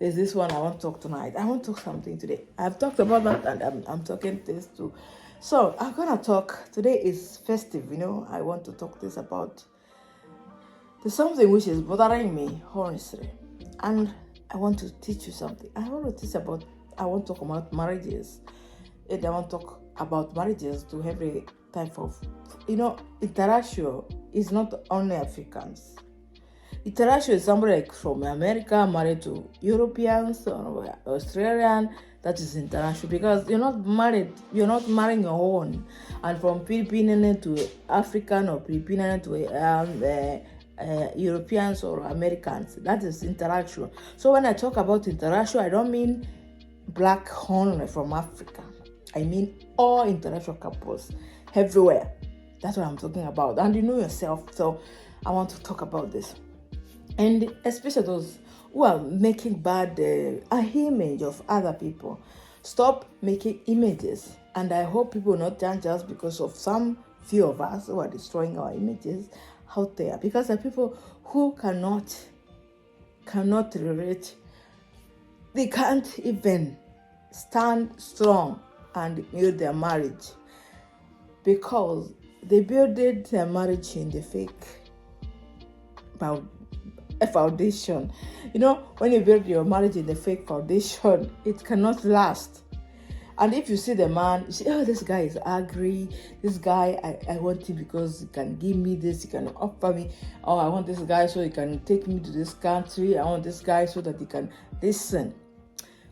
There's this one I want to talk tonight. I want to talk something today. I've talked about that, and I'm talking this too. So I'm gonna talk. Today is festive, I want to talk this about. There's something which is bothering me, honestly, and I want to teach you something. I want to talk about marriages, and I want to talk about marriages to every type of, interaction is not only Africans. International is somebody like from America married to Europeans or Australian. That is international because you're not marrying your own. And from Filipino to African or Filipino to Europeans or Americans, that is interaction. So when I talk about interaction, I don't mean black only from Africa. I mean all international couples everywhere. That's what I'm talking about. And you know yourself, so I want to talk about this. And especially those who are making bad image of other people. Stop making images. And I hope people not just because of some few of us who are destroying our images out there. Because there are people who cannot relate. They can't even stand strong and build their marriage. Because they built their marriage in the fake a foundation. When you build your marriage in the fake foundation, it cannot last. And if you see the man, you say, oh, this guy is angry. This guy, I want him because he can give me this, he can offer me. Oh, I want this guy so he can take me to this country. I want this guy so that he can listen.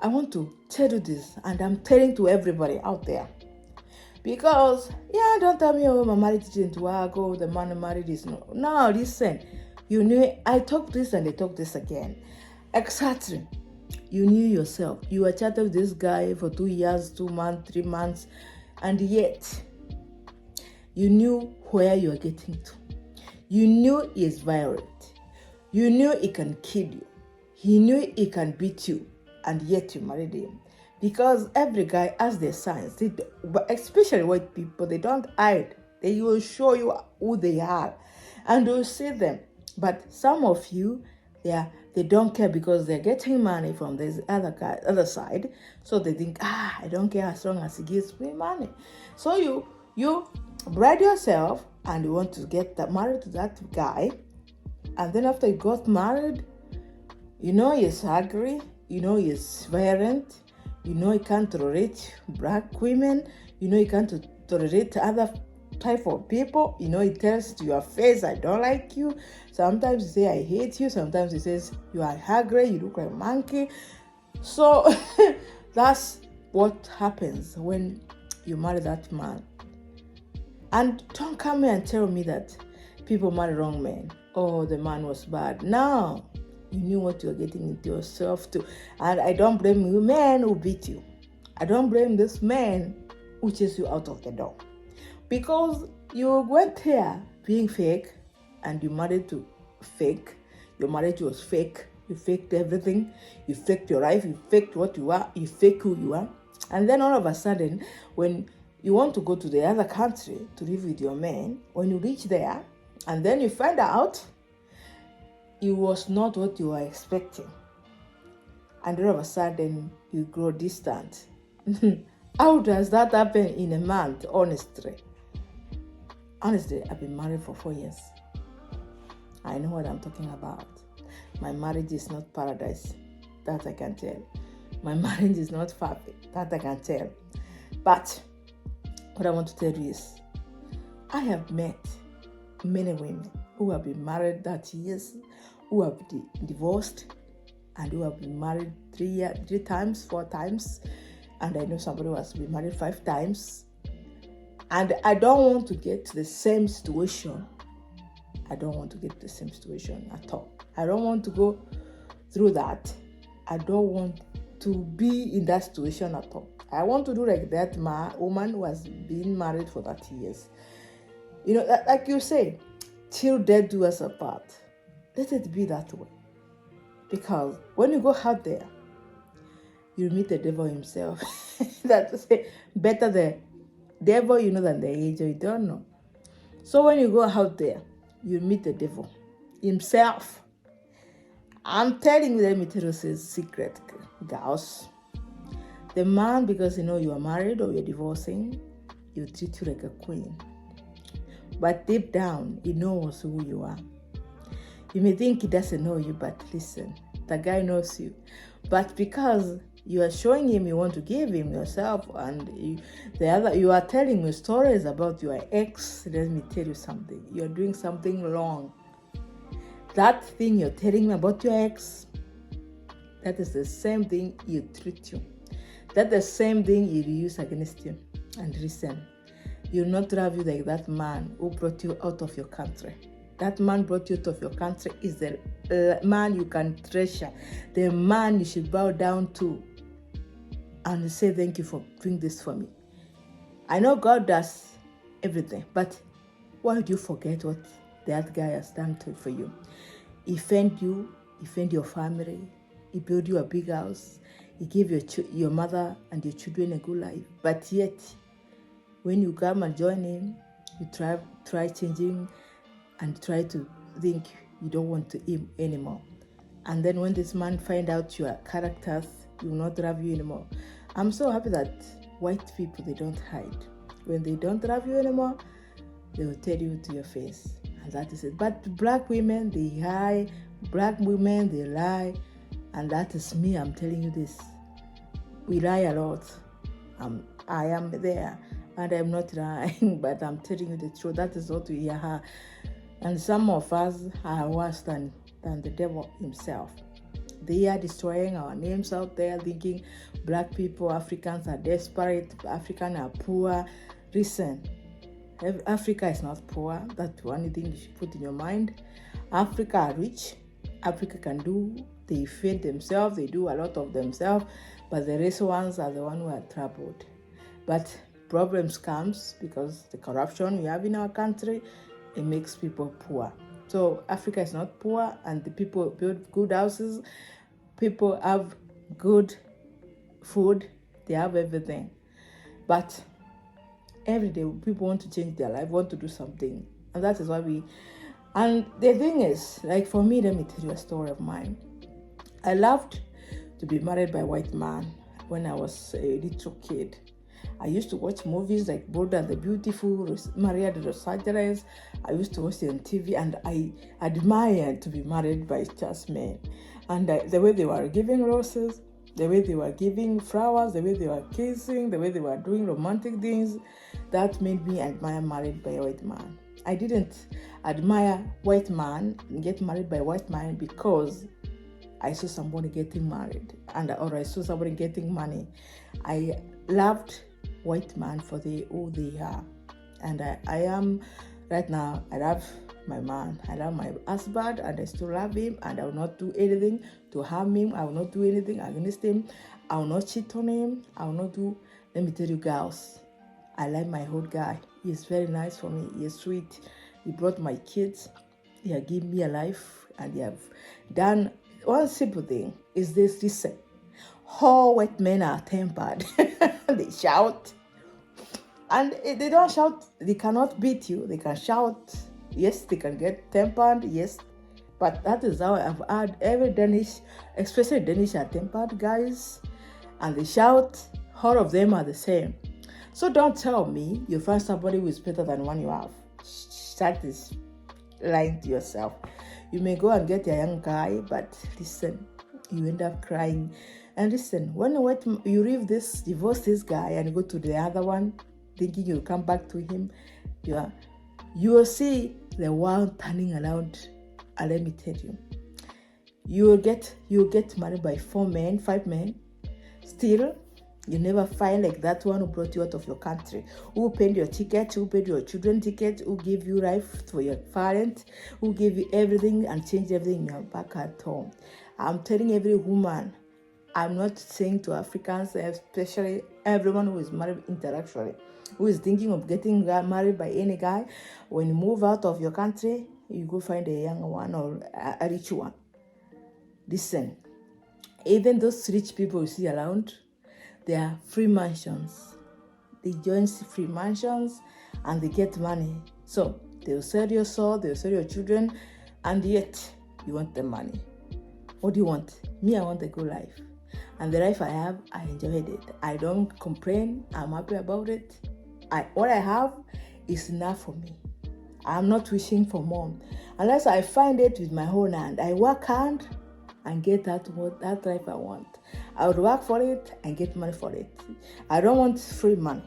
I want to tell you this, and I'm telling to everybody out there. Because, don't tell me, oh, my marriage didn't work, oh, the man I married is no. No, listen. You knew, I talk this and I talk this again. Exactly. You knew yourself. You were chatting with this guy for 2 years, 2 months, 3 months, and yet you knew where you are getting to. You knew he is violent. You knew he can kill you. He knew he can beat you, and yet you married him. Because every guy has their signs. Especially white people, they don't hide. They will show you who they are, and you'll see them. But some of you, they don't care because they're getting money from this other side. So they think, I don't care as long as he gives me money. So you bride yourself and you want to get married to that guy. And then after you got married, he's angry, he's violent, he can't tolerate black women, he can't tolerate other type of people. He tells to your face, I don't like you. Sometimes he say, I hate you. Sometimes he says, you are hungry, you look like a monkey. So that's what happens when you marry that man. And don't come here and tell me that people marry wrong men. Oh, the man was bad. No, you knew what you were getting into yourself to. And I don't blame you men who beat you. I don't blame this man who chased you out of the door. Because you went here being fake and you married to fake. Your marriage was fake. You faked everything. You faked your life. You faked what you are. You fake who you are. And then all of a sudden, when you want to go to the other country to live with your man, when you reach there, and then you find out it was not what you were expecting. And all of a sudden, you grow distant. How does that happen in a month, honestly? Honestly, I've been married for 4 years. I know what I'm talking about. My marriage is not paradise. That I can tell. My marriage is not perfect. That I can tell. But what I want to tell you is, I have met many women who have been married 30 years, who have been divorced, and who have been married 3 times, 4 times. And I know somebody who has been married 5 times. And I don't want to get to the same situation. I don't want to get to the same situation at all. I don't want to go through that. I don't want to be in that situation at all. I want to do like that woman who has been married for 30 years. Like you say, till death do us apart. Let it be that way. Because when you go out there, you meet the devil himself. That's better the devil than the angel you don't know. So when you go out there, you meet the devil himself. I'm telling you, let me tell you this secret, girls. The man, because you are married or you're divorcing, you treat you like a queen. But deep down, he knows who you are. You may think he doesn't know you, but listen, the guy knows you. But because you are showing him you want to give him yourself, and you are telling me stories about your ex, let me tell you something. You're doing something wrong. That thing you're telling me about your ex, that is the same thing you treat you. That's the same thing you use against you. And listen, you'll not love you like that man who brought you out of your country. That man brought you out of your country is the man you can treasure, the man you should bow down to and say thank you for doing this for me. I know God does everything, but why would you forget what that guy has done for you? He fed you, he fed your family, he built you a big house, he gave your mother and your children a good life. But yet, when you come and join him, you try changing and try to think you don't want him anymore. And then when this man find out your characters, he will not love you anymore. I'm so happy that white people, they don't hide. When they don't love you anymore, they will tell you to your face. And that is it. But black women, they hide. Black women, they lie. And that is me, I'm telling you this. We lie a lot. I am there. And I'm not lying, but I'm telling you the truth. That is what we hear. And some of us are worse than the devil himself. They are destroying our names out there, thinking black people, Africans are desperate, Africans are poor. Listen, Africa is not poor. That's one thing you should put in your mind. Africa are rich. Africa can do. They feed themselves. They do a lot of themselves. But the rest ones are the ones who are troubled. But problems comes because the corruption we have in our country, it makes people poor. So Africa is not poor, and the people build good houses. People have good food. They have everything. But every day people want to change their life, want to do something. And that is why and the thing is, like for me, let me tell you a story of mine. I loved to be married by a white man when I was a little kid. I used to watch movies like Border the Beautiful, Maria de los Angeles. I used to watch them on TV, and I admired to be married by such men. And the way they were giving roses, the way they were giving flowers, the way they were kissing, the way they were doing romantic things, that made me admire married by a white man. I didn't admire white man and get married by a white man because I saw somebody getting married or I saw somebody getting money. I loved white man for who they are. And I am, right now, I love my man. I love my husband, and I still love him, and I will not do anything to harm him. I will not do anything against him. I will not cheat on him. I will not do, let me tell you girls, I like my old guy. He is very nice for me. He is sweet. He brought my kids. He has given me a life, and he have done one simple thing. Is this, listen, all white men are tempered. They shout. And they don't shout, they cannot beat you. They can shout. Yes, they can get tempered. Yes. But that is how I've had every Danish, especially Danish are tempered guys. And they shout. All of them are the same. So don't tell me you find somebody who is better than one you have. That is lying to yourself. You may go and get a young guy, but listen, you end up crying. And listen, when you leave this, divorce this guy and go to the other one, thinking you'll come back to him, you will see the world turning around. And let me tell you, you'll get married by 4 men, 5 men. Still, you never find like that one who brought you out of your country, who paid your ticket, who paid your children's ticket, who gave you life for your parents, who gave you everything and changed everything in your back at home. I'm telling every woman, I'm not saying to Africans, especially everyone who is married intellectually, who is thinking of getting married by any guy, when you move out of your country, you go find a young one or a rich one. Listen, even those rich people you see around, they are free mansions. They join free mansions and they get money. So they'll sell your soul, they'll sell your children, and yet you want the money. What do you want? Me, I want a good life. And the life I have, I enjoyed it. I don't complain. I'm happy about it. What I have is enough for me. I'm not wishing for more. Unless I find it with my own hand. I work hard and get that life I want. I would work for it and get money for it. I don't want free money.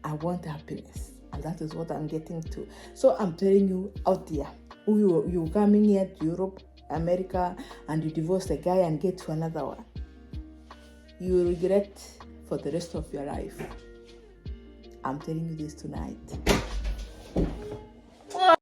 I want happiness. And that is what I'm getting to. So I'm telling you out there, you coming here to Europe, America, and you divorce a guy and get to another one. You will regret for the rest of your life. I'm telling you this tonight.